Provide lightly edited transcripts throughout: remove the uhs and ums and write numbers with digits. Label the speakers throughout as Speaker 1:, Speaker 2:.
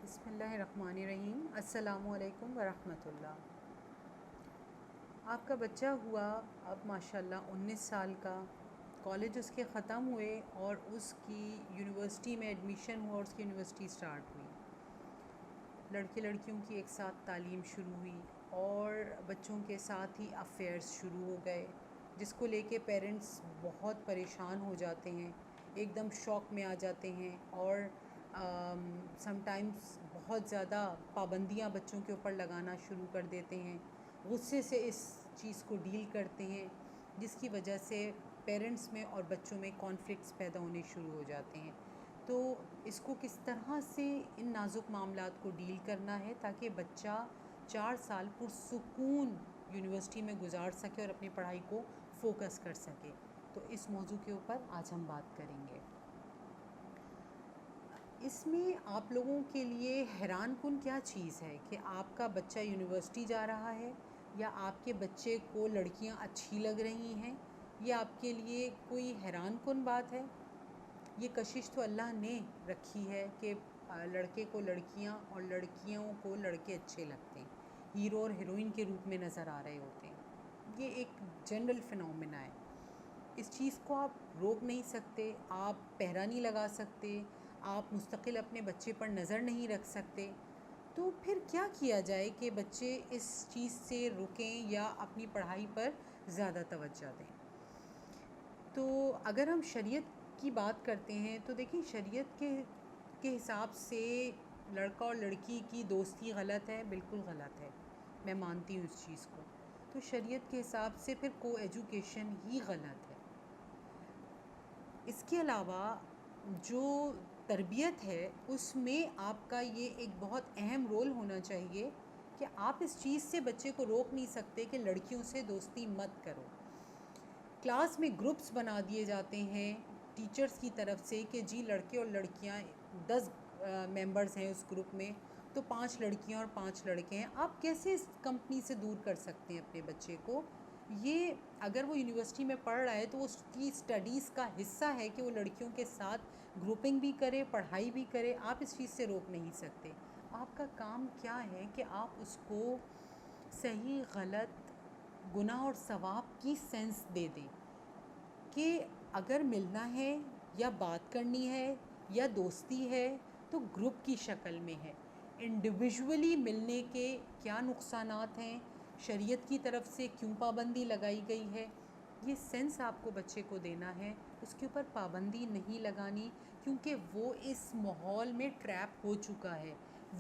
Speaker 1: بسم اللہ الرحمن الرحیم۔ السلام علیکم ورحمۃ اللہ۔ آپ کا بچہ ہوا اب ماشاءاللہ 19 سال کا، کالج اس کے ختم ہوئے اور اس کی یونیورسٹی میں ایڈمیشن ہوا اور اس کی یونیورسٹی سٹارٹ ہوئی۔ لڑکے لڑکیوں کی ایک ساتھ تعلیم شروع ہوئی اور بچوں کے ساتھ ہی افیئرس شروع ہو گئے، جس کو لے کے پیرنٹس بہت پریشان ہو جاتے ہیں، ایک دم شوق میں آ جاتے ہیں اور سم ٹائمز بہت زیادہ پابندیاں بچوں کے اوپر لگانا شروع کر دیتے ہیں، غصے سے اس چیز کو ڈیل کرتے ہیں، جس کی وجہ سے پیرنٹس میں اور بچوں میں کانفلکٹس پیدا ہونے شروع ہو جاتے ہیں۔ تو اس کو کس طرح سے ان نازک معاملات کو ڈیل کرنا ہے تاکہ بچہ 4 سال پرسکون یونیورسٹی میں گزار سکے اور اپنی پڑھائی کو فوکس کر سکے، تو اس موضوع کے اوپر آج ہم بات کریں گے۔ اس میں آپ لوگوں کے لیے حیران کن کیا چیز ہے کہ آپ کا بچہ یونیورسٹی جا رہا ہے، یا آپ کے بچے کو لڑکیاں اچھی لگ رہی ہیں؟ یہ آپ کے لیے کوئی حیران کن بات ہے؟ یہ کشش تو اللہ نے رکھی ہے کہ لڑکے کو لڑکیاں اور لڑکیوں کو لڑکے اچھے لگتے ہیں، ہیرو اور ہیروئن کے روپ میں نظر آ رہے ہوتے ہیں۔ یہ ایک جنرل فنومینا ہے، اس چیز کو آپ روک نہیں سکتے، آپ پہرا نہیں لگا سکتے، آپ مستقل اپنے بچے پر نظر نہیں رکھ سکتے۔ تو پھر کیا کیا جائے کہ بچے اس چیز سے رکیں یا اپنی پڑھائی پر زیادہ توجہ دیں؟ تو اگر ہم شریعت کی بات کرتے ہیں تو دیکھیں، شریعت کے حساب سے لڑکا اور لڑکی کی دوستی غلط ہے، بالکل غلط ہے، میں مانتی ہوں اس چیز کو۔ تو شریعت کے حساب سے پھر کو ایجوکیشن ہی غلط ہے۔ اس کے علاوہ جو تربیت ہے اس میں آپ کا یہ ایک بہت اہم رول ہونا چاہیے کہ آپ اس چیز سے بچے کو روک نہیں سکتے کہ لڑکیوں سے دوستی مت کرو۔ کلاس میں گروپس بنا دیے جاتے ہیں ٹیچرز کی طرف سے کہ جی لڑکے اور لڑکیاں 10 ممبرز ہیں اس گروپ میں، تو 5 لڑکیاں اور 5 لڑکے ہیں۔ آپ کیسے اس کمپنی سے دور کر سکتے ہیں اپنے بچے کو؟ یہ اگر وہ یونیورسٹی میں پڑھ رہا ہے تو اس کی اسٹڈیز کا حصہ ہے کہ وہ لڑکیوں کے ساتھ گروپنگ بھی کرے، پڑھائی بھی کرے، آپ اس چیز سے روک نہیں سکتے۔ آپ کا کام کیا ہے کہ آپ اس کو صحیح غلط، گناہ اور ثواب کی سینس دے دیں کہ اگر ملنا ہے یا بات کرنی ہے یا دوستی ہے تو گروپ کی شکل میں ہے۔ انڈیویژولی ملنے کے کیا نقصانات ہیں، شریعت کی طرف سے کیوں پابندی لگائی گئی ہے، یہ سینس آپ کو بچے کو دینا ہے، اس کے اوپر پابندی نہیں لگانی، کیونکہ وہ اس ماحول میں ٹریپ ہو چکا ہے۔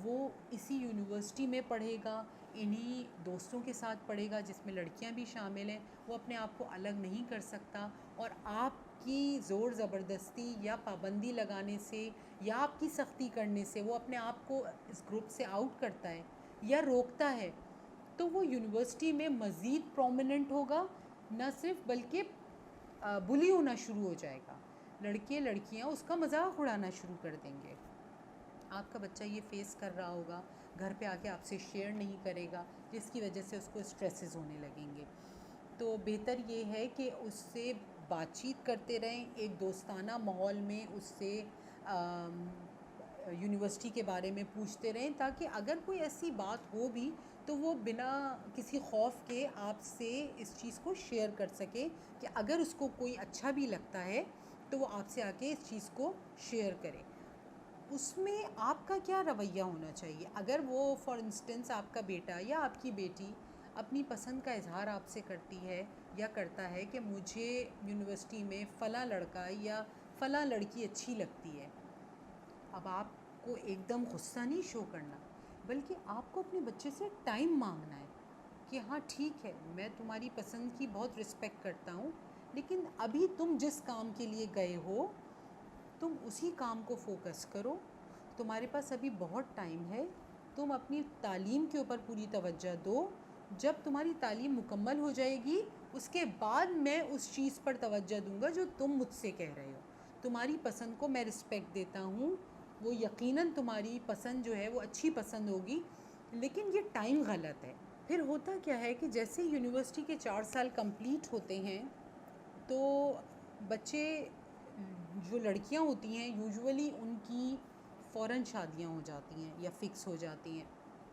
Speaker 1: وہ اسی یونیورسٹی میں پڑھے گا، انہی دوستوں کے ساتھ پڑھے گا جس میں لڑکیاں بھی شامل ہیں، وہ اپنے آپ کو الگ نہیں کر سکتا، اور آپ کی زور زبردستی یا پابندی لگانے سے یا آپ کی سختی کرنے سے وہ اپنے آپ کو اس گروپ سے آؤٹ کرتا ہے یا روکتا ہے، تو وہ یونیورسٹی میں مزید پرومیننٹ ہوگا، نہ صرف بلکہ بلی ہونا شروع ہو جائے گا، لڑکے لڑکیاں اس کا مذاق اڑانا شروع کر دیں گے۔ آپ کا بچہ یہ فیس کر رہا ہوگا، گھر پہ آ کے آپ سے شیئر نہیں کرے گا، جس کی وجہ سے اس کو اسٹریسز ہونے لگیں گے۔ تو بہتر یہ ہے کہ اس سے بات چیت کرتے رہیں، ایک دوستانہ ماحول میں اس سے یونیورسٹی کے بارے میں پوچھتے رہیں، تاکہ اگر کوئی ایسی بات ہو بھی تو وہ بنا کسی خوف کے آپ سے اس چیز کو شیئر کر سکے، کہ اگر اس کو کوئی اچھا بھی لگتا ہے تو وہ آپ سے آ کے اس چیز کو شیئر کرے۔ اس میں آپ کا کیا رویہ ہونا چاہیے؟ اگر وہ فار انسٹنس آپ کا بیٹا یا آپ کی بیٹی اپنی پسند کا اظہار آپ سے کرتی ہے یا کرتا ہے کہ مجھے یونیورسٹی میں فلاں لڑکا یا فلاں لڑکی اچھی لگتی ہے، اب آپ کو ایک دم غصہ نہیں شو کرنا، بلکہ آپ کو اپنے بچے سے ٹائم مانگنا ہے کہ ہاں ٹھیک ہے، میں تمہاری پسند کی بہت رسپیکٹ کرتا ہوں، لیکن ابھی تم جس کام کے لیے گئے ہو تم اسی کام کو فوکس کرو، تمہارے پاس ابھی بہت ٹائم ہے، تم اپنی تعلیم کے اوپر پوری توجہ دو، جب تمہاری تعلیم مکمل ہو جائے گی اس کے بعد میں اس چیز پر توجہ دوں گا جو تم مجھ سے کہہ رہے ہو۔ تمہاری پسند کو میں رسپیکٹ دیتا ہوں، وہ یقیناً تمہاری پسند جو ہے وہ اچھی پسند ہوگی، لیکن یہ ٹائم غلط ہے۔ پھر ہوتا کیا ہے کہ جیسے یونیورسٹی کے 4 سال کمپلیٹ ہوتے ہیں تو بچے، جو لڑکیاں ہوتی ہیں یوجولی ان کی فوراً شادیاں ہو جاتی ہیں یا فکس ہو جاتی ہیں،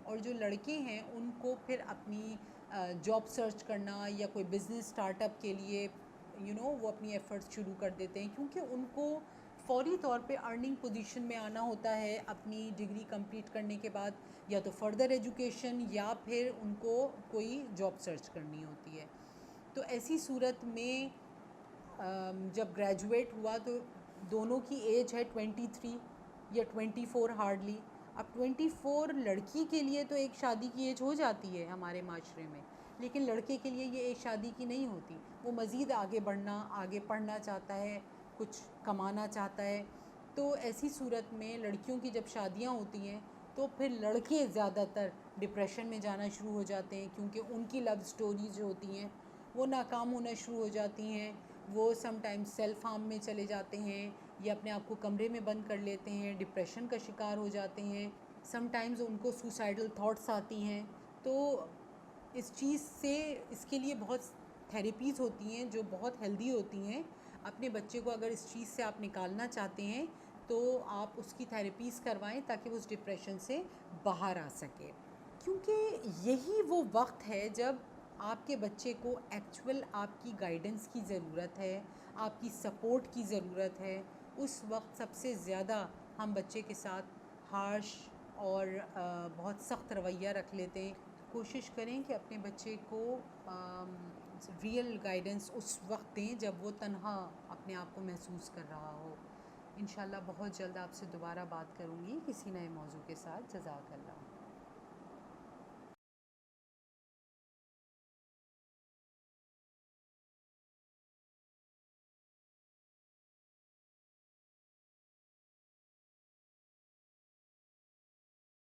Speaker 1: اور جو لڑکے ہیں ان کو پھر اپنی جاب سرچ کرنا یا کوئی بزنس اسٹارٹ اپ کے لیے وہ اپنی ایفرٹس شروع کر دیتے ہیں، کیونکہ ان کو فوری طور پہ ارننگ پوزیشن میں آنا ہوتا ہے اپنی ڈگری کمپلیٹ کرنے کے بعد، یا تو فردر ایجوکیشن یا پھر ان کو کوئی جاب سرچ کرنی ہوتی ہے۔ تو ایسی صورت میں جب گریجویٹ ہوا تو دونوں کی ایج ہے 23 یا 24 ہارڈلی۔ اب 24 لڑکی کے لیے تو ایک شادی کی ایج ہو جاتی ہے ہمارے معاشرے میں، لیکن لڑکے کے لیے یہ ایج شادی کی نہیں ہوتی۔ وہ مزید آگے بڑھنا، آگے پڑھنا چاہتا ہے، کچھ کمانا چاہتا ہے۔ تو ایسی صورت میں لڑکیوں کی جب شادیاں ہوتی ہیں تو پھر لڑکے زیادہ تر ڈپریشن میں جانا شروع ہو جاتے ہیں، کیونکہ ان کی لو سٹوریز جو ہوتی ہیں وہ ناکام ہونا شروع ہو جاتی ہیں۔ وہ سم ٹائمز سیلف ہارم میں چلے جاتے ہیں یا اپنے آپ کو کمرے میں بند کر لیتے ہیں، ڈپریشن کا شکار ہو جاتے ہیں، سم ٹائمز ان کو سوسائڈل تھاٹس آتی ہیں۔ تو اس چیز سے، اس کے لیے بہت تھیراپیز ہوتی ہیں جو بہت ہیلدی ہوتی ہیں۔ اپنے بچے کو اگر اس چیز سے آپ نکالنا چاہتے ہیں تو آپ اس کی تھیراپیز کروائیں تاکہ وہ اس ڈپریشن سے باہر آ سکے، کیونکہ یہی وہ وقت ہے جب آپ کے بچے کو ایکچول آپ کی گائیڈنس کی ضرورت ہے، آپ کی سپورٹ کی ضرورت ہے۔ اس وقت سب سے زیادہ ہم بچے کے ساتھ ہارش اور بہت سخت رویہ رکھ لیتے ہیں۔ کوشش کریں کہ اپنے بچے کو ریئل گائیڈنس اس وقت دیں جب وہ تنہا اپنے آپ کو محسوس کر رہا ہو۔ انشاءاللہ بہت جلد آپ سے دوبارہ بات کروں گی کسی نئے موضوع کے ساتھ۔ جزاک اللہ۔